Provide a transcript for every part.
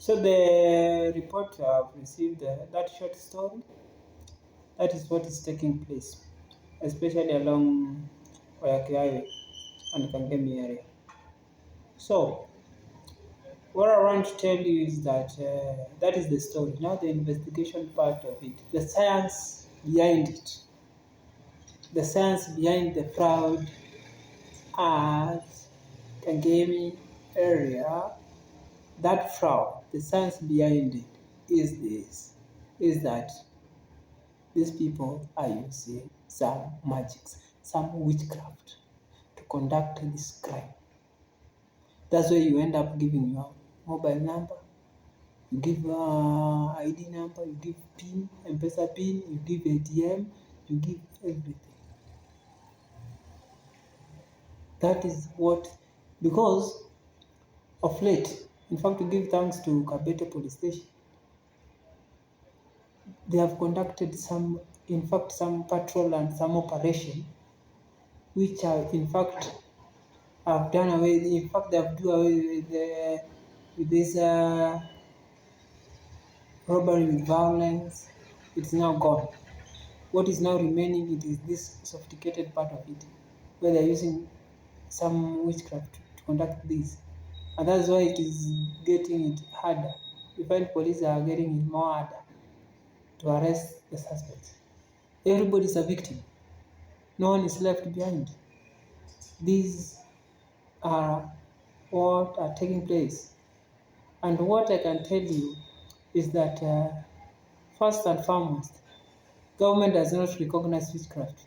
So the report I've received, that short story, that is what is taking place, especially along Oyaki Highway and Kangemi area. So what I want to tell you is that that is the story. Now the investigation part of it, the science behind it, the science behind the fraud at Kangemi area, that fraud, the science behind it is that these people are using some magics, some witchcraft to conduct this crime. That's why you end up giving your mobile number, you give ID number, you give PIN, M-Pesa PIN, you give ATM, you give everything. That is what, because of late, in fact, to give thanks to Kabete Police Station, they have conducted some patrol and some operation, which are, in fact, have done away. In fact, they have done away with this robbery with violence. It's now gone. What is now remaining, it is this sophisticated part of it, where they're using some witchcraft to conduct this. And that's why it is getting it harder. You find police are getting it more harder to arrest the suspects. Everybody is a victim. No one is left behind. These are what are taking place. And what I can tell you is that first and foremost, government does not recognize witchcraft.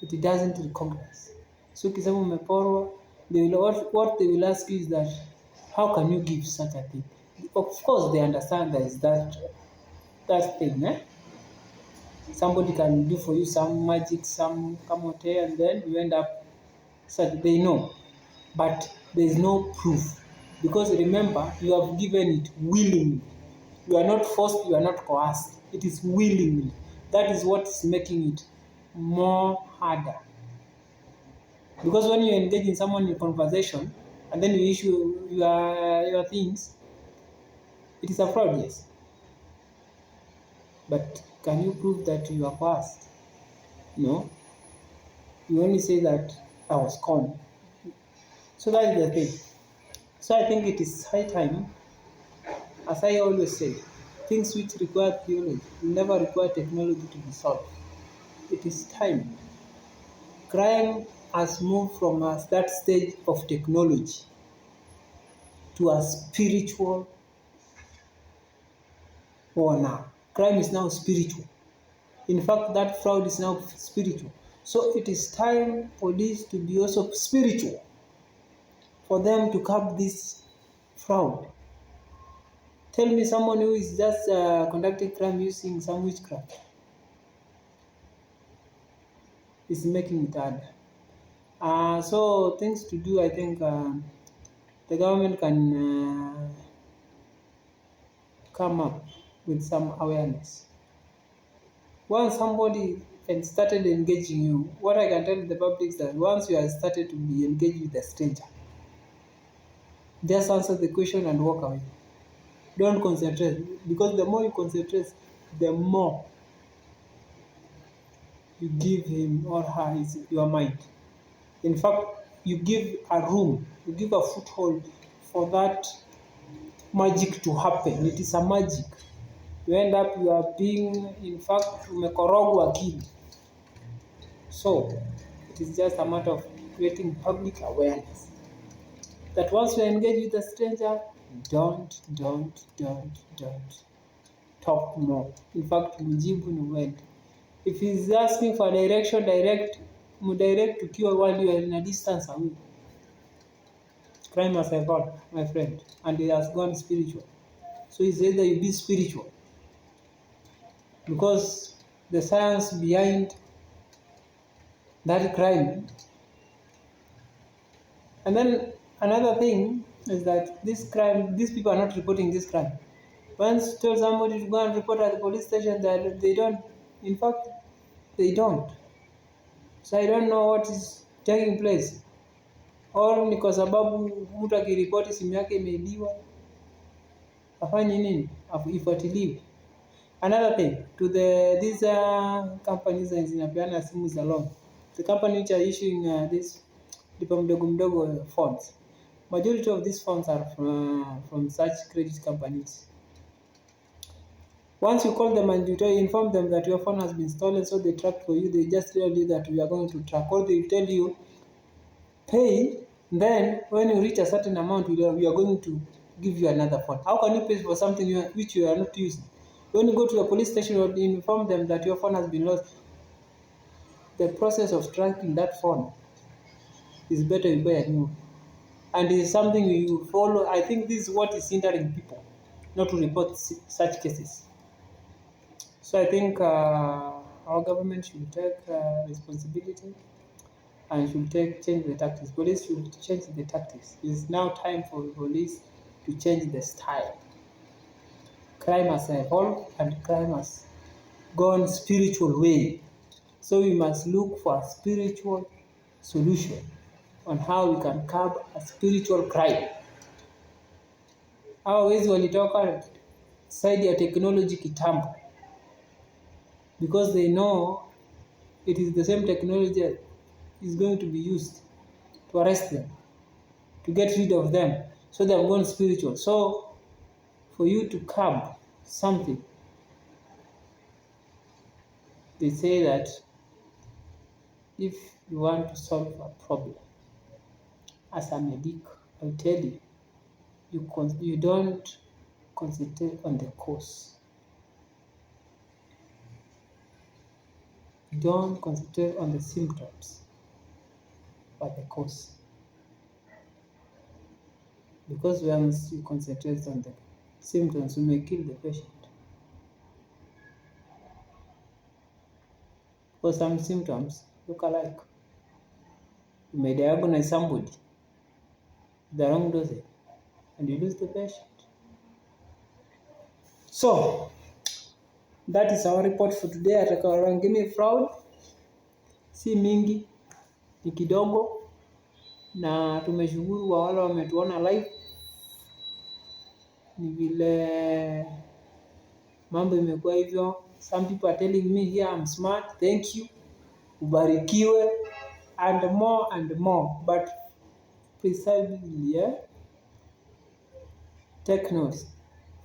It doesn't recognize. So ukisema umeporwa, what they will ask you is that how can you give such a thing? Of course they understand there is that thing, Somebody can do for you some magic, some kamote, and then you end up such, they know. But there is no proof. Because remember, you have given it willingly. You are not forced, you are not coerced. It is willingly. That is what is making it more harder. Because when you engage in someone in conversation and then you issue your things, it is a fraud, yes. But can you prove that you are coerced? No. You only say that I was conned. So that is the thing. So I think it is high time, as I always say, things which require theology never require technology to be solved. It is time. Crime has moved from that stage of technology to a spiritual war now. Crime is now spiritual. In fact, that fraud is now spiritual. So it is time for this to be also spiritual, for them to curb this fraud. Tell me someone who is just conducting crime using some witchcraft. It's making it hard. So things to do, I think the government can come up with some awareness. Once somebody has started engaging you, what I can tell the public is that once you have started to be engaged with a stranger, just answer the question and walk away. Don't concentrate, because the more you concentrate, the more you give him or her your mind. In fact, you give a room, you give a foothold for that magic to happen. It is a magic. You end up, you are being, in fact, umekorogwa akili. So, it is just a matter of creating public awareness. That once you engage with a stranger, don't talk more. In fact, mjibu ni word. If he's asking for direction, direct ukiwa while you are in a distance away. Crime has evolved, my friend, and it has gone spiritual. So it's either you be spiritual, because the science behind that crime. And then another thing is that this crime, these people are not reporting this crime. Once you tell somebody to go and report at the police station, that they don't. In fact, they don't. So I don't know what is taking place. Or ni kwa sababu mtu akiripoti simu yake imeibiwa afanye nini? Ifuatiliwe. Another thing, to these companies zinapeana simu za loan. The company which are issuing this lipa mdogo mdogo funds. Majority of these funds are from such credit companies. Once you call them and you inform them that your phone has been stolen, so they track for you, they just tell you that we are going to track, or they tell you pay, then when you reach a certain amount, we are going to give you another phone. How can you pay for something which you are not using? When you go to the police station, you inform them that your phone has been lost. The process of tracking that phone is better you buy a new one. And it is something you follow. I think this is what is hindering people not to report such cases. So I think our government should take responsibility and should change the tactics. Police should change the tactics. It's now time for police to change the style. Crime has evolved and crime has gone spiritual way. So we must look for a spiritual solution on how we can curb a spiritual crime. Hao wezi walitoka side ya technology kitambo, because they know it is the same technology that is going to be used to arrest them, to get rid of them. So they have gone spiritual. So for you to curb something, they say that if you want to solve a problem, as a medic, I'll tell you, you don't concentrate on the cause. Don't concentrate on the symptoms, but the cause. Because once you concentrate on the symptoms, you may kill the patient. Because some symptoms look alike. You may diagnose somebody with the wrong dosage and you lose the patient. So, that is our report for today at kangemi fraud. Si mingi, ni kidogo, na tumeshukuru kwa wale wametuona live. Ni vile mambo imekuwa hivyo. Some people are telling me here I'm smart. Thank you. Ubarikiwe and more. But precisely, take notes.